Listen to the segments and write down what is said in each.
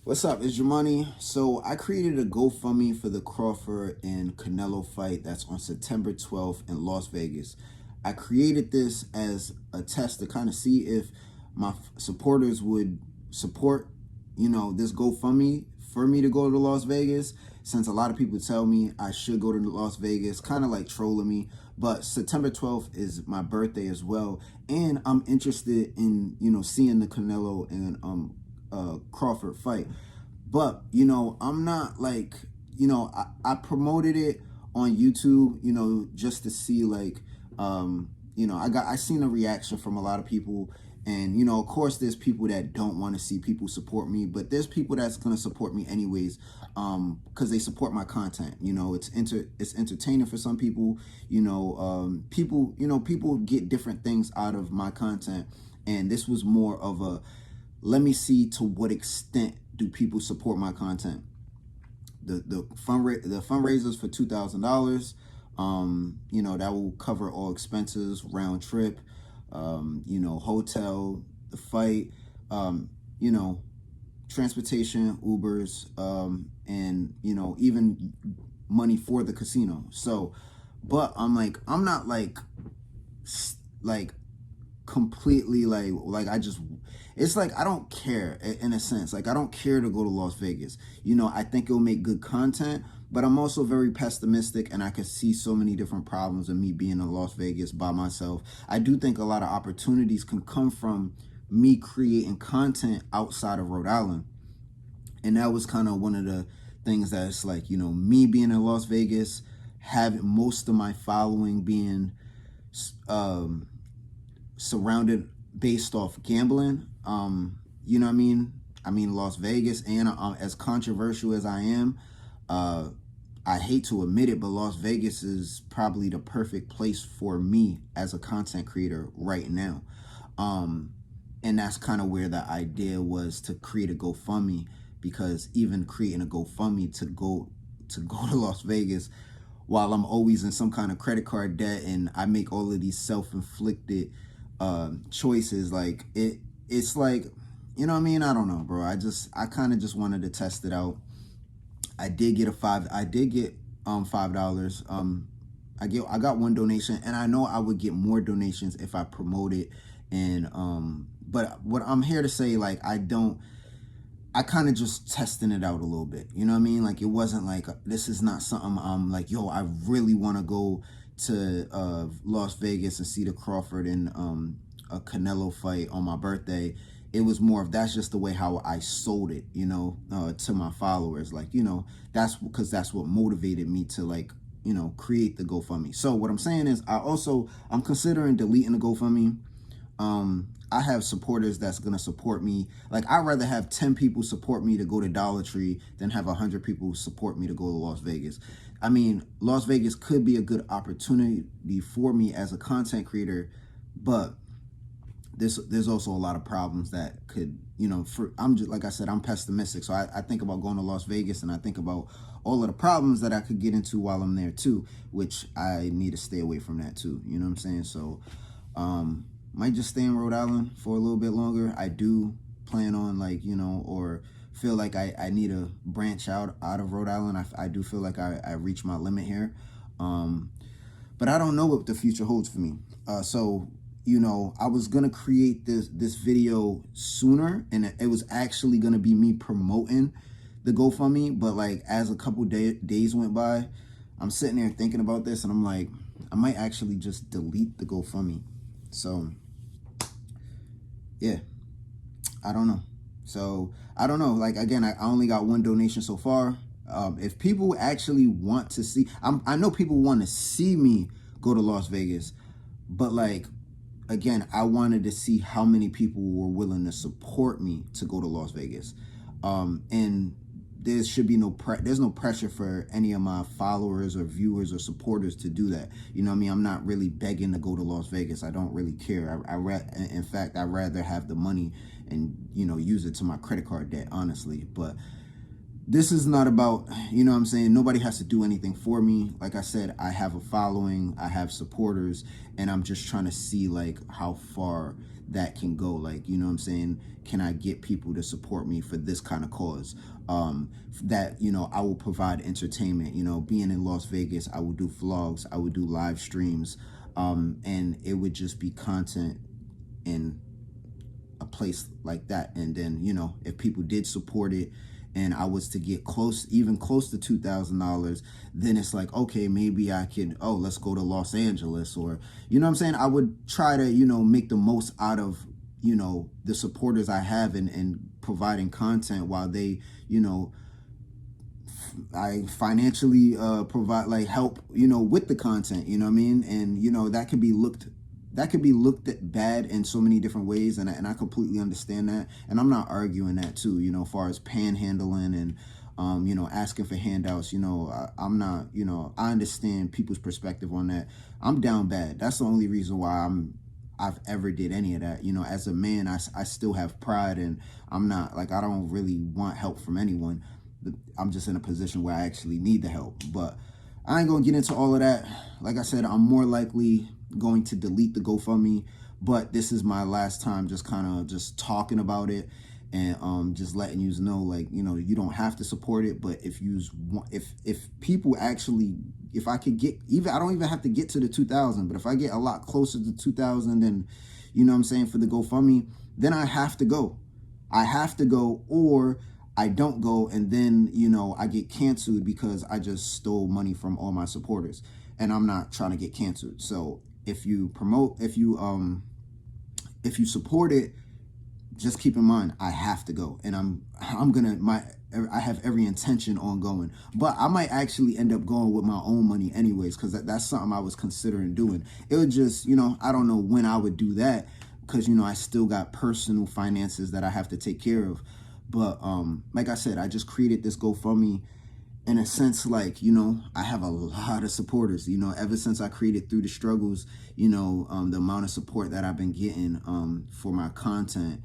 What's up? It's your money. So I created a GoFundMe for the Crawford and Canelo fight that's on September 12th in Las Vegas. I created this as a test to kind of see if my supporters would support, this GoFundMe for me to go to Las Vegas, since a lot of people tell me I should go to Las Vegas, kind of like trolling me. But September 12th is my birthday as well, and I'm interested in, seeing the Canelo and Crawford fight. But, I'm not like, I promoted it on YouTube, just to see like, I seen a reaction from a lot of people. And, of course, there's people that don't want to see people support me, but there's people that's going to support me anyways, because they support my content. It's entertaining for some people. People get different things out of my content, and this was more of a, let me see to what extent do people support my content. The fundraisers for $2,000. That will cover all expenses, round trip, hotel, the fight, transportation, Ubers, and even money for the casino. So, but I'm not like completely like I just, it's like I don't care in a sense. Like I don't care to go to Las Vegas. I think it'll make good content, but I'm also very pessimistic, and I could see so many different problems of me being in Las Vegas by myself. I do think a lot of opportunities can come from me creating content outside of Rhode Island. And that was kind of one of the things that's like, me being in Las Vegas, having most of my following being surrounded based off gambling. You know what I mean? Las Vegas, and as controversial as I am, I hate to admit it, but Las Vegas is probably the perfect place for me as a content creator right now. And that's kind of where the idea was to create a GoFundMe, because even creating a GoFundMe to go to Las Vegas while I'm always in some kind of credit card debt, and I make all of these self-inflicted choices, like it's like, I don't know, bro. I kind of just wanted to test it out. I did get $5. I got one donation, and I know I would get more donations if I promote it. And but what I'm here to say, like, I kind of just testing it out a little bit. You know what I mean? Like, it wasn't like, this is not something I'm like, yo, I really want to go to Las Vegas and see the Crawford and a Canelo fight on my birthday. It was more of, that's just the way how I sold it, to my followers. Like, that's because that's what motivated me to, like, create the GoFundMe. So what I'm saying is, I'm considering deleting the GoFundMe. I have supporters that's going to support me. Like, I'd rather have 10 people support me to go to Dollar Tree than have 100 people support me to go to Las Vegas. Las Vegas could be a good opportunity for me as a content creator, but there's also a lot of problems that could, I'm just, like I said, I'm pessimistic. So I think about going to Las Vegas, and I think about all of the problems that I could get into while I'm there too, which I need to stay away from that too. You know what I'm saying? So, might just stay in Rhode Island for a little bit longer. I do plan on, like, or feel like I need to branch out of Rhode Island. I do feel like I reached my limit here. But I don't know what the future holds for me. So, I was going to create this video sooner, and it was actually going to be me promoting the GoFundMe. But like, as a couple days went by, I'm sitting there thinking about this, and I'm like, I might actually just delete the GoFundMe. So yeah, I don't know. So I don't know. Like, again, I only got one donation so far. If people actually want to see, I know people want to see me go to Las Vegas, but like, again, I wanted to see how many people were willing to support me to go to Las Vegas. And there should be there's no pressure for any of my followers or viewers or supporters to do that. You know what I mean? I'm not really begging to go to Las Vegas. I don't really care. In fact, I'd rather have the money and, use it to my credit card debt, honestly. But this is not about, what I'm saying? Nobody has to do anything for me. Like I said, I have a following, I have supporters, and I'm just trying to see, like, how far that can go. Like, you know what I'm saying? Can I get people to support me for this kind of cause? That, you know, I will provide entertainment. You know, being in Las Vegas, I would do vlogs, I would do live streams, and it would just be content in a place like that. And then, you know, if people did support it and I was to get even close to $2,000, then it's like, okay, maybe I could, oh, let's go to Los Angeles, or, you know what I'm saying? I would try to, you know, make the most out of, you know, the supporters I have, and providing content while they, you know, I financially provide, like, help, you know, with the content, you know what I mean? And, you know, that could be looked at bad in so many different ways, and I completely understand that, and I'm not arguing that too, you know, as far as panhandling and you know, asking for handouts. You know, I'm not, you know, I understand people's perspective on that. I'm down bad. That's the only reason why I've ever did any of that. You know, as a man, I still have pride, and I'm not, like, I don't really want help from anyone. I'm just in a position where I actually need the help. But I ain't gonna get into all of that. Like I said, I'm more likely going to delete the GoFundMe, but this is my last time just kind of just talking about it, and just letting you know, like, you know, you don't have to support it, but if you want, if people actually, if I could get, even, I don't even have to get to the 2,000, but if I get a lot closer to 2,000, then, you know what I'm saying, for the GoFundMe, then I have to go. Or I don't go, and then, you know, I get canceled because I just stole money from all my supporters, and I'm not trying to get canceled. So if you support it, just keep in mind, I have to go, and I have every intention on going, but I might actually end up going with my own money anyways, because that's something I was considering doing. It would just, you know, I don't know when I would do that, because, you know, I still got personal finances that I have to take care of. But like I said, I just created this GoFundMe in a sense, like, you know, I have a lot of supporters, you know, ever since I created Through the Struggles, you know, the amount of support that I've been getting for my content,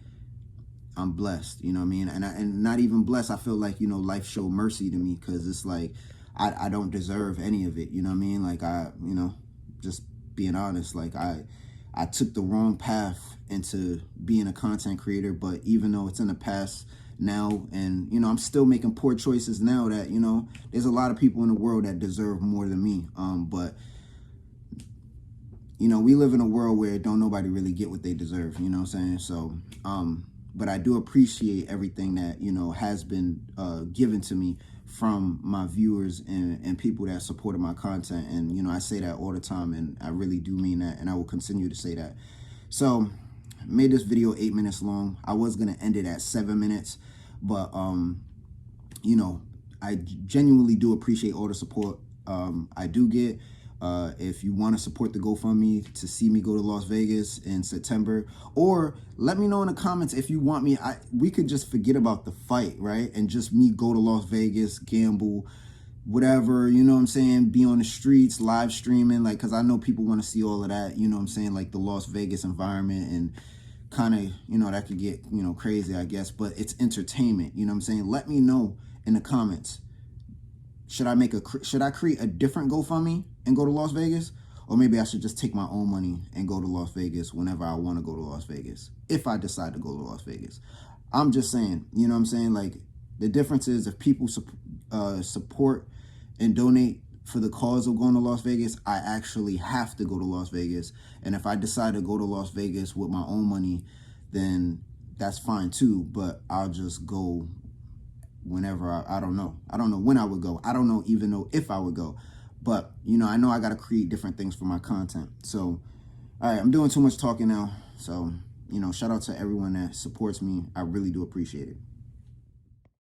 I'm blessed, you know what I mean? And not even blessed, I feel like, you know, life showed mercy to me, because it's like, I don't deserve any of it, you know what I mean? Like, you know, just being honest, like, I took the wrong path into being a content creator, but even though it's in the past now, and, you know, I'm still making poor choices now, that, you know, there's a lot of people in the world that deserve more than me, but, you know, we live in a world where don't nobody really get what they deserve, you know what I'm saying? So, but I do appreciate everything that, you know, has been given to me from my viewers and people that supported my content. And, you know, I say that all the time, and I really do mean that, and I will continue to say that. So I made this video 8 minutes long. I was going to end it at 7 minutes, but, you know, I genuinely do appreciate all the support I do get. If you want to support the GoFundMe to see me go to Las Vegas in September, or let me know in the comments if you want me, we could just forget about the fight, right? And just me go to Las Vegas, gamble, whatever, you know what I'm saying? Be on the streets, live streaming, like, because I know people want to see all of that, you know what I'm saying? Like the Las Vegas environment, and kind of, you know, that could get, you know, crazy, I guess, but it's entertainment, you know what I'm saying? Let me know in the comments. Should I create a different GoFundMe and go to Las Vegas? Or maybe I should just take my own money and go to Las Vegas whenever I want to go to Las Vegas, if I decide to go to Las Vegas. I'm just saying, you know what I'm saying? Like, the difference is, if people support and donate for the cause of going to Las Vegas, I actually have to go to Las Vegas. And if I decide to go to Las Vegas with my own money, then that's fine too, but I'll just go whenever. I don't know when I would go. I don't even know if I would go, but, you know, I know I got to create different things for my content. So, all right, I'm doing too much talking now. So, you know, shout out to everyone that supports me. I really do appreciate it.